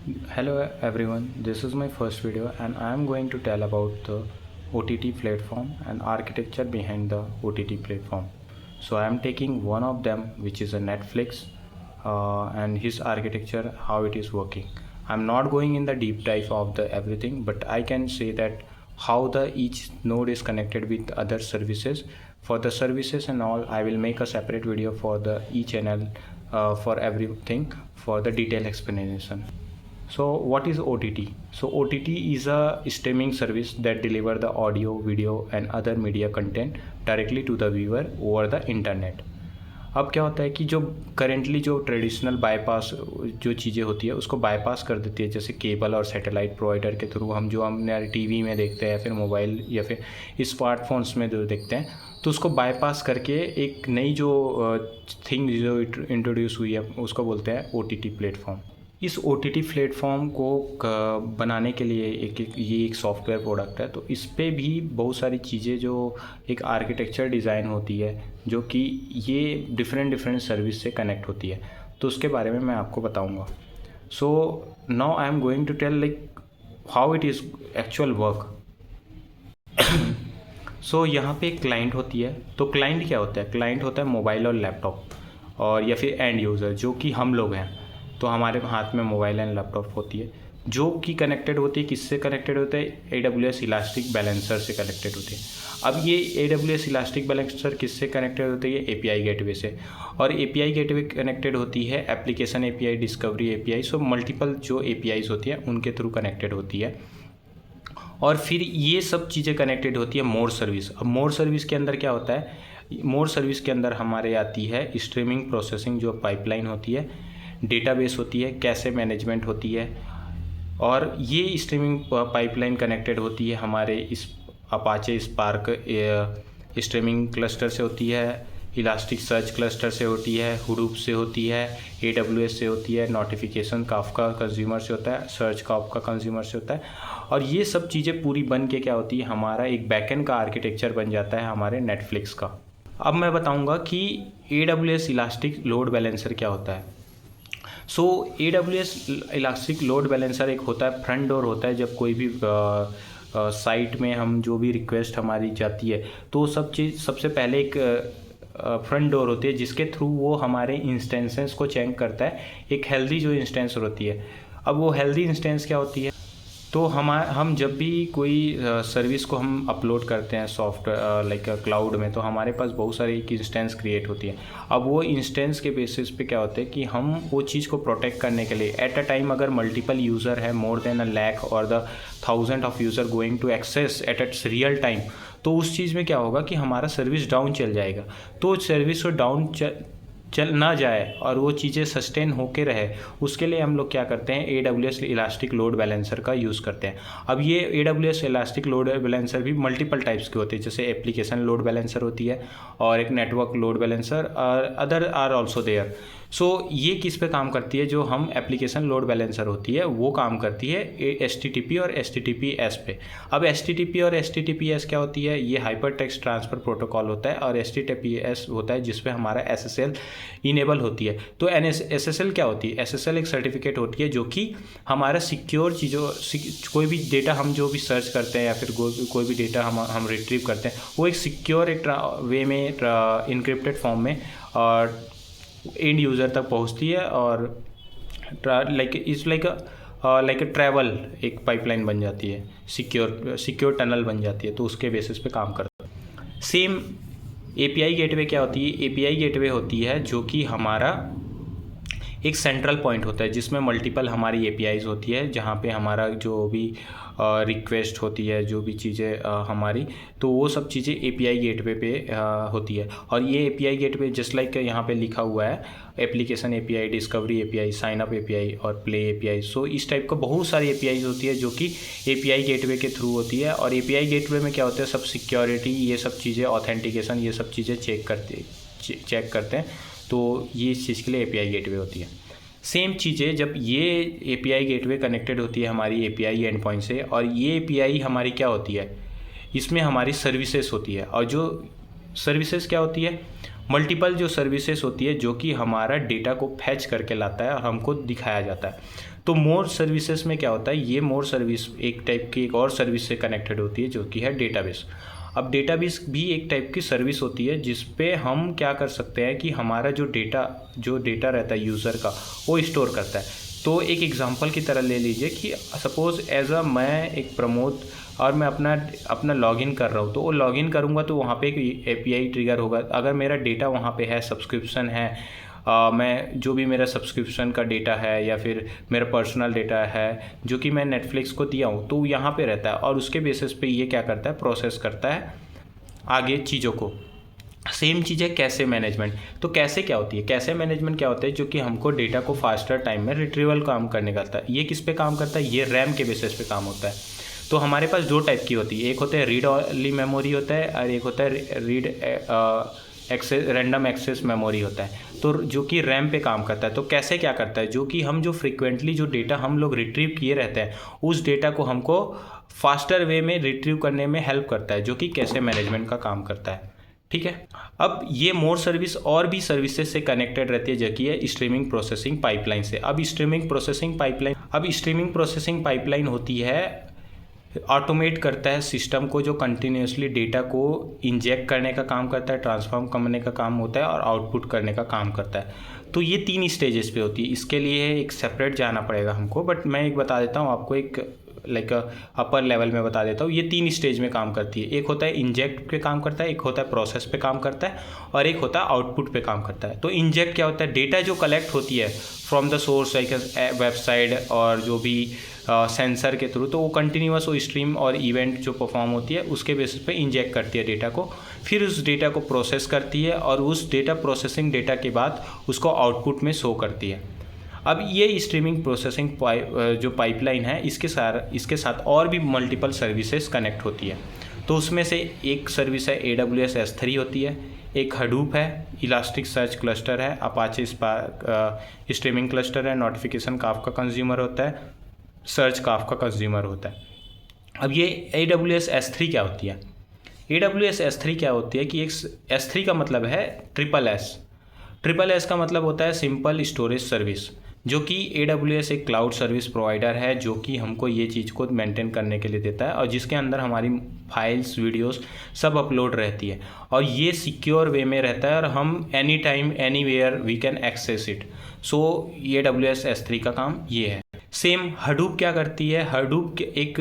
Hello everyone, this is my first video and I am going to tell about the OTT platform and architecture behind the OTT platform. So I am taking one of them, which is a Netflix, and his architecture, how it is working. I'm not going in the deep dive of the everything, but I can say that how the each node is connected with other services. For the services and all, I will make a separate video for the each channel for everything for the detailed explanation. So what is OTT? So OTT is a streaming service that deliver the audio, video and other media content directly to the viewer over the internet. अब क्या होता है कि जो currently जो traditional bypass जो चीज़ें होती है उसको बाईपास कर देती है, जैसे केबल और सैटेलाइट प्रोवाइडर के थ्रू हम जो हमने टीवी में देखते हैं, फिर मोबाइल या फिर स्मार्टफोन्स में जो देखते हैं, तो उसको बाईपास करके एक नई जो थिंग जो इंट्रोड्यूस हुई है उसको बोलते हैं OTT प्लेटफॉर्म। इस OTT प्लेटफॉर्म को बनाने के लिए ये एक सॉफ्टवेयर प्रोडक्ट है, तो इस पे भी बहुत सारी चीज़ें जो एक आर्किटेक्चर डिज़ाइन होती है जो कि ये डिफरेंट सर्विस से कनेक्ट होती है, तो उसके बारे में मैं आपको बताऊंगा। So now I am going to tell like how it is actual work. So यहाँ पे एक क्लाइंट होती है, तो क्लाइंट क्या होता है? क्लाइंट होता है मोबाइल और लैपटॉप और या फिर एंड यूज़र जो कि हम लोग हैं, तो हमारे हाथ में मोबाइल एंड लैपटॉप होती है जो कि कनेक्टेड होती है। किससे कनेक्टेड होते हैं? AWS इलास्टिक बैलेंसर से कनेक्टेड होती है। अब ये AWS इलास्टिक बैलेंसर किससे कनेक्टेड होती है? API गेटवे से, और API गेटवे कनेक्टेड होती है application API, discovery API, so multiple जो APIs होती है उनके थ्रू कनेक्टेड होती है। और फिर ये सब चीज़ें कनेक्टेड होती है मोर सर्विस। अब मोर सर्विस के अंदर क्या होता है? मोर सर्विस के अंदर हमारे आती है स्ट्रीमिंग प्रोसेसिंग जो पाइपलाइन होती है, डेटाबेस होती है, कैशे मैनेजमेंट होती है, और ये स्ट्रीमिंग पाइपलाइन कनेक्टेड होती है हमारे इस अपाचे स्पार्क स्ट्रीमिंग क्लस्टर से होती है, इलास्टिक सर्च क्लस्टर से होती है, हुडूप से होती है, AWS से होती है, नोटिफिकेशन काफका कंज्यूमर से होता है, सर्च काफका कंज्यूमर से होता है, और ये सब चीज़ें पूरी बन के क्या होती है, हमारा एक बैकएंड का आर्किटेक्चर बन जाता है हमारे नेटफ्लिक्स का। अब मैं बताऊंगा कि AWS इलास्टिक लोड बैलेंसर क्या होता है। सो AWS इलास्टिक लोड बैलेंसर एक होता है, फ्रंट डोर होता है। जब कोई भी साइट में हम जो भी रिक्वेस्ट हमारी जाती है, तो सबसे पहले एक फ्रंट डोर होती है जिसके थ्रू वो हमारे इंस्टेंसेस को चेक करता है, एक हेल्दी जो इंस्टेंस होती है। अब वो हेल्दी इंस्टेंस क्या होती है? तो हम जब भी कोई सर्विस को हम अपलोड करते हैं सॉफ्टवेयर लाइक क्लाउड में, तो हमारे पास बहुत सारी एक इंस्टेंस क्रिएट होती है। अब वो इंस्टेंस के बेसिस पे क्या होता है कि हम वो चीज़ को प्रोटेक्ट करने के लिए एट अ टाइम अगर मल्टीपल यूज़र है, मोर देन 1 लाख और the 1000 of user going to access at its real time, तो उस चीज़ में क्या होगा कि हमारा सर्विस डाउन चल जाएगा। तो सर्विस को डाउन चल ना जाए और वो चीज़ें सस्टेन होके रहे, उसके लिए हम लोग क्या करते हैं? AWS इलास्टिक लोड बैलेंसर का यूज़ करते हैं। अब ये AWS इलास्टिक लोड बैलेंसर भी मल्टीपल टाइप्स के होते हैं, जैसे एप्लीकेशन लोड बैलेंसर होती है और एक नेटवर्क लोड बैलेंसर और अदर आर ऑल्सो देयर। सो ये किस पे काम करती है? जो हम एप्लीकेशन लोड बैलेंसर होती है वो काम करती है HTTP और HTTPS पे। अब HTTP और HTTPS क्या होती है? ये हाइपर टेक्स्ट ट्रांसफ़र प्रोटोकॉल होता है, और HTTPS होता है जिसपे हमारा SSL इनेबल होती है। तो SSL क्या होती है? SSL एक सर्टिफिकेट होती है जो कि हमारा सिक्योर चीज़ों, कोई भी डेटा हम जो भी सर्च करते हैं या फिर कोई भी डेटा हम रिट्रीव करते हैं, वो एक सिक्योर एक वे में इनक्रिप्टेड फॉर्म में और एंड यूज़र तक पहुंचती है, और लाइक अ ट्रैवल एक पाइपलाइन बन जाती है, सिक्योर टनल बन जाती है, तो उसके बेसिस पे काम करता है। सेम API गेटवे क्या होती है? API गेटवे होती है जो कि हमारा एक सेंट्रल पॉइंट होता है जिसमें मल्टीपल हमारी APIs होती है, जहाँ पे हमारा जो भी रिक्वेस्ट होती है, जो भी चीज़ें हमारी, तो वो सब चीज़ें API गेटवे पे होती है। और ये API गेटवे जस्ट लाइक यहाँ पे लिखा हुआ है application API, discovery API, sign up API और प्ले API। सो इस टाइप का बहुत सारी APIs होती है जो कि API गेटवे के थ्रू होती है। और API गेटवे में क्या होता है? सब सिक्योरिटी, ये सब चीज़ें, ऑथेंटिकेशन, ये सब चीज़ें चेक करते हैं। तो ये इस चीज़ के लिए API गेटवे होती है। सेम चीज़ें जब ये API गेटवे कनेक्टेड होती है हमारी API एंड पॉइंट से, और ये API हमारी क्या होती है? इसमें हमारी सर्विसेज होती है, और जो सर्विसेज क्या होती है? मल्टीपल जो सर्विसेज होती है जो कि हमारा डेटा को फैच करके लाता है और हमको दिखाया जाता है। तो मोर सर्विसेज में क्या होता है, ये मोर सर्विस एक टाइप की एक और सर्विस से कनेक्टेड होती है जो कि है डेटाबेस। अब डेटाबेस भी एक टाइप की सर्विस होती है जिस पे हम क्या कर सकते हैं कि हमारा जो डेटा रहता है यूज़र का वो स्टोर करता है। तो एक एग्जांपल की तरह ले लीजिए कि सपोज़ मैं एक प्रमोद और मैं अपना लॉगिन कर रहा हूँ, तो वो लॉगिन करूँगा तो वहाँ पे एक API ट्रिगर होगा। अगर मेरा डेटा वहाँ पे है, सब्सक्रिप्शन है, मैं जो भी मेरा सब्सक्रिप्शन का डेटा है या फिर मेरा पर्सनल डेटा है जो कि मैं नेटफ्लिक्स को दिया हूँ, तो यहाँ पे रहता है और उसके बेसिस पे ये क्या करता है, प्रोसेस करता है आगे चीज़ों को। सेम चीज़ है कैशे मैनेजमेंट। तो कैशे क्या होती है, कैशे मैनेजमेंट क्या होता है, जो कि हमको डेटा को फास्टर टाइम में रिट्रीवल काम करने का होता है। ये किस पे काम करता है, ये रैम के बेसिस पे काम होता है। तो हमारे पास दो टाइप की होती है, एक होता है रीड ओनली मेमोरी होता है और एक होता है रैंडम एक्सेस मेमोरी होता है, तो जो कि रैम पे काम करता है। तो कैसे क्या करता है, जो कि हम जो फ्रीक्वेंटली जो डेटा हम लोग रिट्रीव किए रहते हैं उस डेटा को हमको फास्टर वे में रिट्रीव करने में हेल्प करता है, जो कि कैशे मैनेजमेंट का काम करता है। ठीक है। अब ये मोर सर्विस और भी सर्विसेज से कनेक्टेड रहती है जो कि है स्ट्रीमिंग प्रोसेसिंग पाइपलाइन से। अब स्ट्रीमिंग प्रोसेसिंग पाइपलाइन होती है, ऑटोमेट करता है सिस्टम को, जो कंटिन्यूसली डेटा को इंजेक्ट करने का काम करता है, ट्रांसफॉर्म करने का काम होता है और आउटपुट करने का काम करता है। तो ये 3 स्टेजेस पे होती है। इसके लिए एक सेपरेट जाना पड़ेगा हमको, बट मैं एक बता देता हूँ आपको, एक लाइक अपर लेवल में बता देता हूँ। ये 3 स्टेज में काम करती है। एक होता है इंजेक्ट पे काम करता है, एक होता है प्रोसेस पे काम करता है और एक होता है आउटपुट पे काम करता है। तो इंजेक्ट क्या होता है, डेटा जो कलेक्ट होती है from the source like website और जो भी सेंसर के थ्रू, तो वो कंटिन्यूअस वो स्ट्रीम और इवेंट जो परफॉर्म होती है उसके बेसिस पे इंजेक्ट करती है डेटा को, फिर उस डेटा को प्रोसेस करती है और उस डेटा प्रोसेसिंग डेटा के बाद उसको आउटपुट में शो करती है। अब ये स्ट्रीमिंग प्रोसेसिंग जो पाइपलाइन है इसके साथ और भी मल्टीपल सर्विसेज कनेक्ट होती है। तो उसमें से एक सर्विस है AWS S3 होती है, एक हडूप है, इलास्टिक सर्च क्लस्टर है, अपाचे स्पार्क स्ट्रीमिंग क्लस्टर है, नोटिफिकेशन काफ्का कंज्यूमर होता है, सर्च काफ्का कंज्यूमर होता है। अब ये AWS S3 क्या होती है, AWS S3 क्या होती है कि एक S3 का मतलब है ट्रिपल एस का मतलब होता है सिंपल स्टोरेज सर्विस, जो कि AWS एक क्लाउड सर्विस प्रोवाइडर है जो कि हमको ये चीज़ को मेंटेन करने के लिए देता है और जिसके अंदर हमारी फाइल्स वीडियोस सब अपलोड रहती है और ये सिक्योर वे में रहता है और हम any time anywhere we can access it. So AWS S3 का काम ये है। सेम हडूप क्या करती है, हडूप एक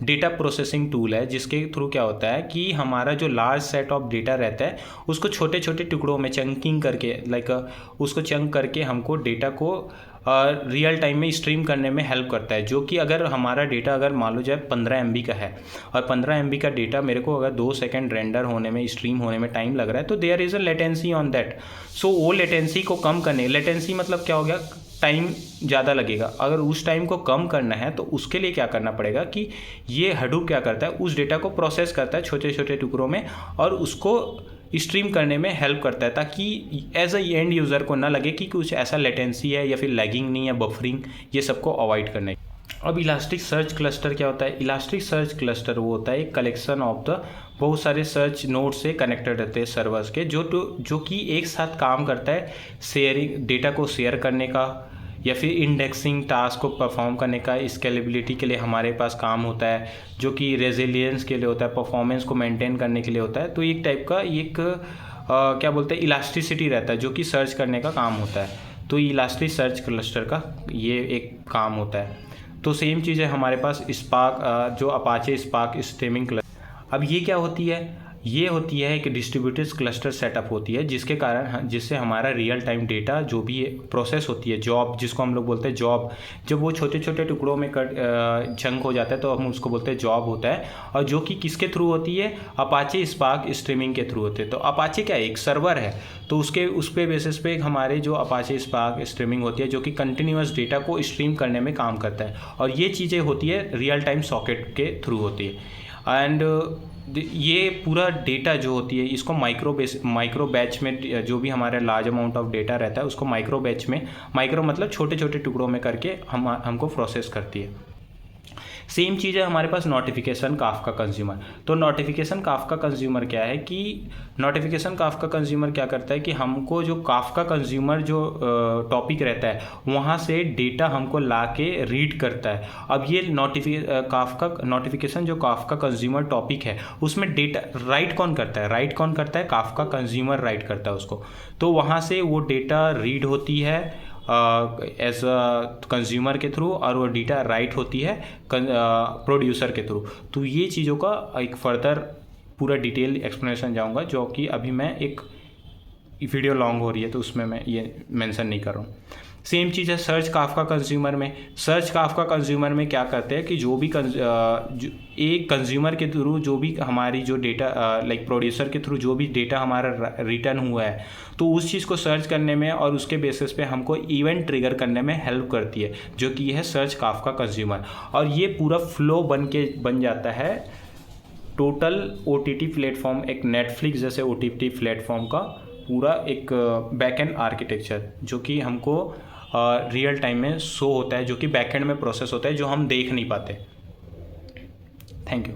डेटा प्रोसेसिंग टूल है जिसके थ्रू क्या होता है कि हमारा जो लार्ज सेट ऑफ डेटा रहता है उसको छोटे छोटे टुकड़ों में चंकिंग करके उसको चंक करके हमको डेटा को रियल टाइम में स्ट्रीम करने में हेल्प करता है। जो कि अगर हमारा डेटा अगर मान लो जाए 15 MB का है और 15 MB का डेटा मेरे को अगर 2 सेकंड रेंडर होने में स्ट्रीम होने में टाइम लग रहा है तो there is a latency on that. So वो लेटेंसी को कम करने, लेटेंसी मतलब क्या हो गया, टाइम ज़्यादा लगेगा। अगर उस टाइम को कम करना है तो उसके लिए क्या करना पड़ेगा कि ये हडूप क्या करता है, उस डेटा को प्रोसेस करता है छोटे छोटे टुकड़ों में और उसको स्ट्रीम करने में हेल्प करता है ताकि एज अ एंड यूज़र को ना लगे कि कुछ ऐसा लेटेंसी है या फिर लैगिंग नहीं है, बफरिंग, ये सबको अवॉइड करना है। अब इलास्टिक सर्च क्लस्टर क्या होता है, इलास्टिक सर्च क्लस्टर वो होता है एक कलेक्शन ऑफ द बहुत सारे सर्च नोड से कनेक्टेड रहते हैं सर्वर्स के, जो कि एक साथ काम करता है शेयरिंग, डेटा को शेयर करने का या फिर इंडेक्सिंग टास्क को परफॉर्म करने का, स्केलेबिलिटी के लिए हमारे पास काम होता है, जो कि रेजिलियंस के लिए होता है, परफॉर्मेंस को मेंटेन करने के लिए होता है। तो एक टाइप का क्या बोलते हैं इलास्टिसिटी रहता है जो कि सर्च करने का काम होता है। तो इलास्टिक सर्च क्लस्टर का ये एक काम होता है। तो सेम चीज़ है हमारे पास स्पार्क, जो अपाचे स्पार्क स्ट्रीमिंग क्लस्टर। अब ये क्या होती है, ये होती है एक डिस्ट्रीब्यूटेड क्लस्टर सेटअप होती है जिससे हमारा रियल टाइम डेटा जो भी प्रोसेस होती है, जॉब जिसको हम लोग बोलते हैं जॉब, जब वो छोटे छोटे टुकड़ों में चंक हो जाता है तो हम उसको बोलते हैं जॉब होता है। और जो कि किसके थ्रू होती है, अपाचे स्पार्क स्ट्रीमिंग के थ्रू होते हैं। तो अपाचे क्या है, एक सर्वर है, तो उस पे बेसिस पे हमारे जो अपाचे स्पार्क स्ट्रीमिंग होती है जो कि कंटिन्यूअस डेटा को स्ट्रीम करने में काम करता है और ये चीज़ें होती है रियल टाइम सॉकेट के थ्रू होती है। एंड ये पूरा डेटा जो होती है इसको माइक्रो बैच में, जो भी हमारा लार्ज अमाउंट ऑफ डेटा रहता है उसको माइक्रो बैच में, माइक्रो मतलब छोटे छोटे टुकड़ों में करके हमको प्रोसेस करती है। सेम चीज़ है हमारे पास नोटिफिकेशन काफ्का कंज्यूमर। तो नोटिफिकेशन काफ्का कंज्यूमर क्या है कि नोटिफिकेशन काफ्का कंज्यूमर क्या करता है कि हमको जो काफ्का कंज्यूमर जो टॉपिक रहता है वहाँ से डेटा हमको ला के रीड करता है। अब ये काफ्का नोटिफिकेशन जो काफ्का कंज्यूमर टॉपिक है उसमें डेटा राइट कौन करता है, काफ्का कंज्यूमर राइट करता है उसको। तो वहाँ से वो डेटा रीड होती है एज अ कंज्यूमर के थ्रू और वो डेटा राइट होती है प्रोड्यूसर के थ्रू। तो ये चीज़ों का एक फर्दर पूरा डिटेल एक्सप्लेनेशन जाऊंगा, जो कि अभी मैं एक वीडियो लॉन्ग हो रही है तो उसमें मैं ये मेंशन नहीं कर रहा हूँ। सेम चीज़ है सर्च काफ्का कंज्यूमर में। सर्च काफ्का कंज्यूमर में क्या करते हैं कि जो भी एक कंज्यूमर के थ्रू जो भी हमारी जो डेटा लाइक प्रोड्यूसर के थ्रू जो भी डेटा हमारा रिटर्न हुआ है तो उस चीज़ को सर्च करने में और उसके बेसिस पे हमको इवेंट ट्रिगर करने में हेल्प करती है, जो कि है सर्च काफ्का कंज्यूमर। और ये पूरा फ्लो बन जाता है टोटल OTT प्लेटफॉर्म, एक नेटफ्लिक्स जैसे OTT प्लेटफॉर्म का पूरा एक बैकएंड आर्किटेक्चर, जो कि हमको रियल टाइम में शो होता है, जो कि बैकएंड में प्रोसेस होता है, जो हम देख नहीं पाते। Thank you.